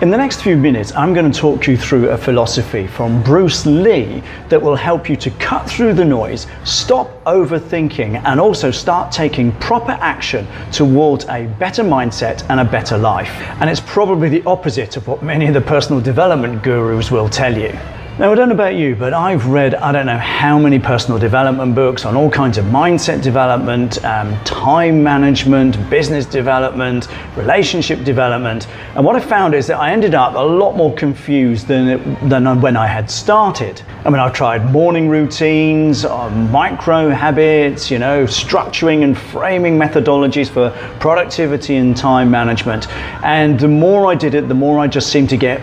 In the next few minutes, I'm going to talk you through a philosophy from Bruce Lee that will help you to cut through the noise, stop overthinking, and also start taking proper action towards a better mindset and a better life. And it's probably the opposite of what many of the personal development gurus will tell you. Now, I don't know about you, but I've read I don't know how many personal development books on all kinds of mindset development, time management, business development, relationship development. And what I found is that I ended up a lot more confused than when I had started. I mean, I've tried morning routines, micro habits, structuring and framing methodologies for productivity and time management. And the more I did it, the more I just seemed to get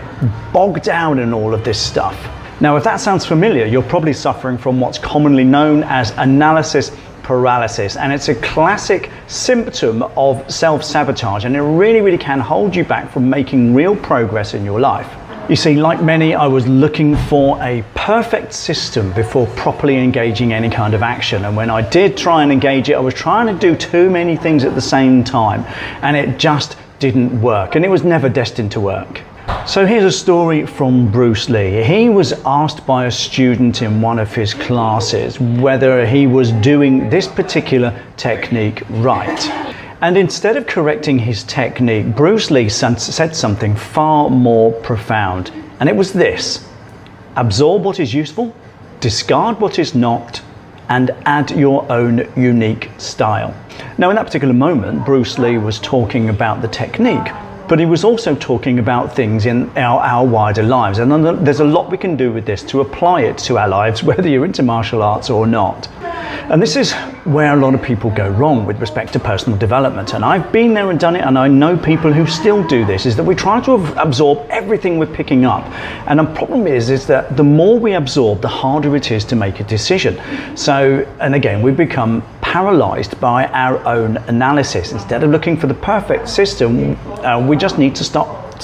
bogged down in all of this stuff. Now, if that sounds familiar, you're probably suffering from what's commonly known as analysis paralysis, and it's a classic symptom of self-sabotage, and it really can hold you back from making real progress in your life. You see, like many, I was looking for a perfect system before properly engaging any kind of action, and when I did try and engage it, I was trying to do too many things at the same time, and it just didn't work, and it was never destined to work. So here's a story from Bruce Lee. He was asked by a student in one of his classes whether he was doing this particular technique right. And instead of correcting his technique, Bruce Lee said something far more profound. And it was this: absorb what is useful, discard what is not, and add your own unique style. Now, in that particular moment, Bruce Lee was talking about the technique, but he was also talking about things in our wider lives. And there's a lot we can do with this to apply it to our lives, whether you're into martial arts or not. And this is where a lot of people go wrong with respect to personal development. And I've been there and done it, and I know people who still do this, is that we try to absorb everything we're picking up. And the problem is that the more we absorb, the harder it is to make a decision. So, and again, we become paralyzed by our own analysis. Instead of looking for the perfect system, we just need to stop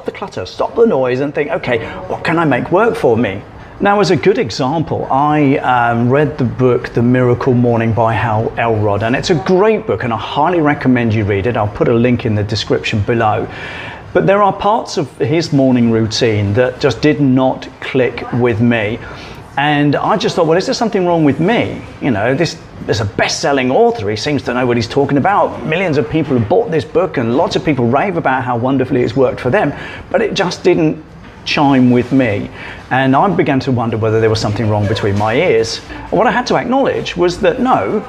the clutter, stop the noise, and think, okay, what can I make work for me? Now, as a good example, I read the book The Miracle Morning by Hal Elrod, and it's a great book, and I highly recommend you read it. I'll put a link in the description below. But there are parts of his morning routine that just did not click with me. And I just thought, well, is there something wrong with me? There's a best-selling author. He seems to know what he's talking about. Millions of people have bought this book, and lots of people rave about how wonderfully it's worked for them. But it just didn't chime with me. And I began to wonder whether there was something wrong between my ears. And what I had to acknowledge was that no,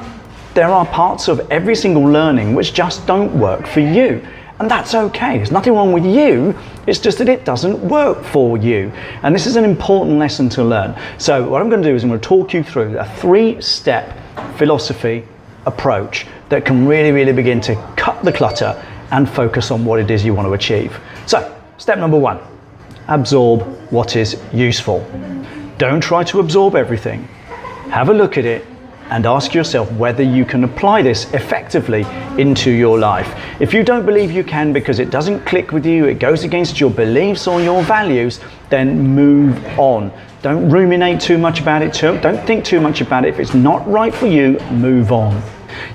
there are parts of every single learning which just don't work for you. And that's okay. There's nothing wrong with you. It's just that it doesn't work for you. And this is an important lesson to learn. So what I'm going to do is I'm going to talk you through a 3-step philosophy approach that can really begin to cut the clutter and focus on what it is you want to achieve. So, step number 1, absorb what is useful. Don't try to absorb everything. Have a look at it and ask yourself whether you can apply this effectively into your life. If you don't believe you can because it doesn't click with you, it goes against your beliefs or your values, then move on. Don't ruminate too much about it. Don't think too much about it. If it's not right for you, move on.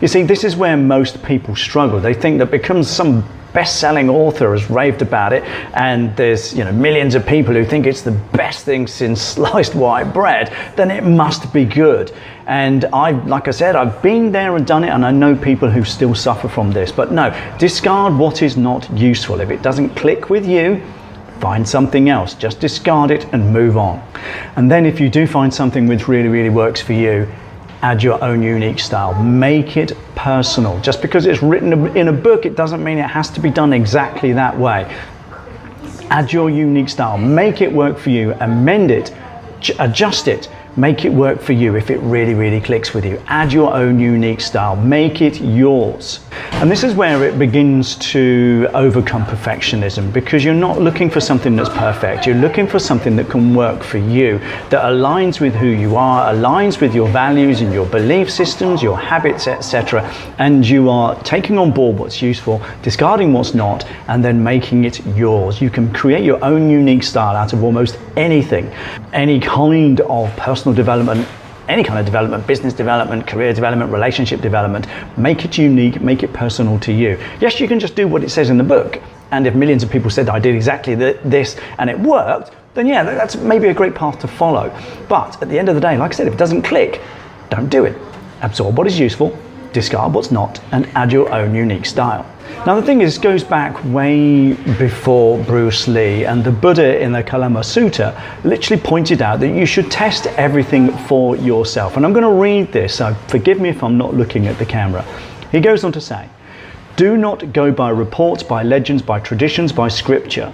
You see, this is where most people struggle. They think that because some best-selling author has raved about it, and there's millions of people who think it's the best thing since sliced white bread, then it must be good. And like I said, I've been there and done it, and I know people who still suffer from this. But no, discard what is not useful. If it doesn't click with you, find something else. Just discard it and move on. And then if you do find something which really works for you, add your own unique style. Make it personal. Just because it's written in a book, it doesn't mean it has to be done exactly that way. Add your unique style. Make it work for you. Amend it. Adjust it. Make it work for you if it really clicks with you. Add your own unique style. Make it yours. And this is where it begins to overcome perfectionism, because you're not looking for something that's perfect. You're looking for something that can work for you, that aligns with who you are, aligns with your values and your belief systems, your habits, etc. And you are taking on board what's useful, discarding what's not, and then making it yours. You can create your own unique style out of almost anything. Any kind of personal development any kind of development, business development, career development, relationship development. Make it unique, make it personal to you. Yes, you can just do what it says in the book. And if millions of people said I did exactly this and it worked, then yeah, that's maybe a great path to follow. But at the end of the day, like I said, if it doesn't click, don't do it. Absorb what is useful, discard what's not, and add your own unique style. Now the thing is, goes back way before Bruce Lee, and the Buddha in the Kalamasutra literally pointed out that you should test everything for yourself. And I'm going to read this, so forgive me if I'm not looking at the camera. He goes on to say, "Do not go by reports, by legends, by traditions, by scripture.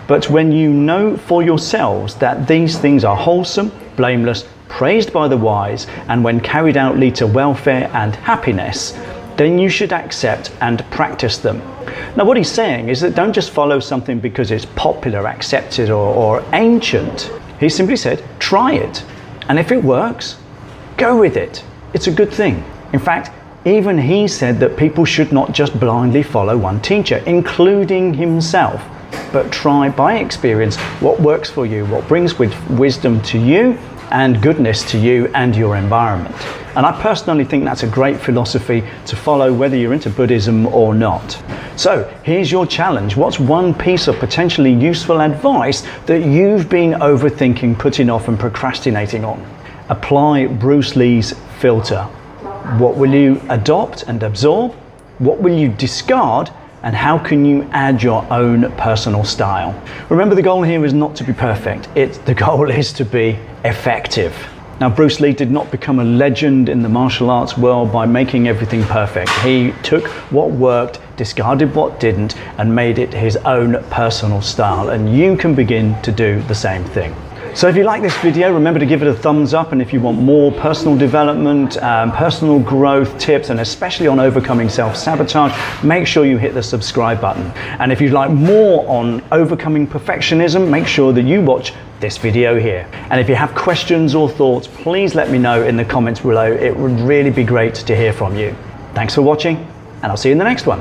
But when you know for yourselves that these things are wholesome, blameless, praised by the wise, and when carried out lead to welfare and happiness, then you should accept and practice them." Now what he's saying is that don't just follow something because it's popular, accepted, or ancient. He simply said, try it. And if it works, go with it. It's a good thing. In fact, even he said that people should not just blindly follow one teacher, including himself, but try by experience what works for you, what brings wisdom to you and goodness to you and your environment. And I personally think that's a great philosophy to follow, whether you're into Buddhism or not. So here's your challenge. What's one piece of potentially useful advice that you've been overthinking, putting off and procrastinating on? Apply Bruce Lee's filter. What will you adopt and absorb? What will you discard? And how can you add your own personal style? Remember, the goal here is not to be perfect. The goal is to be effective. Now, Bruce Lee did not become a legend in the martial arts world by making everything perfect. He took what worked, discarded what didn't, and made it his own personal style. And you can begin to do the same thing. So if you like this video, remember to give it a thumbs up, and if you want more personal development, personal growth tips, and especially on overcoming self-sabotage, make sure you hit the subscribe button. And if you'd like more on overcoming perfectionism, make sure that you watch this video here. And if you have questions or thoughts, please let me know in the comments below. It would really be great to hear from you. Thanks for watching, and I'll see you in the next one.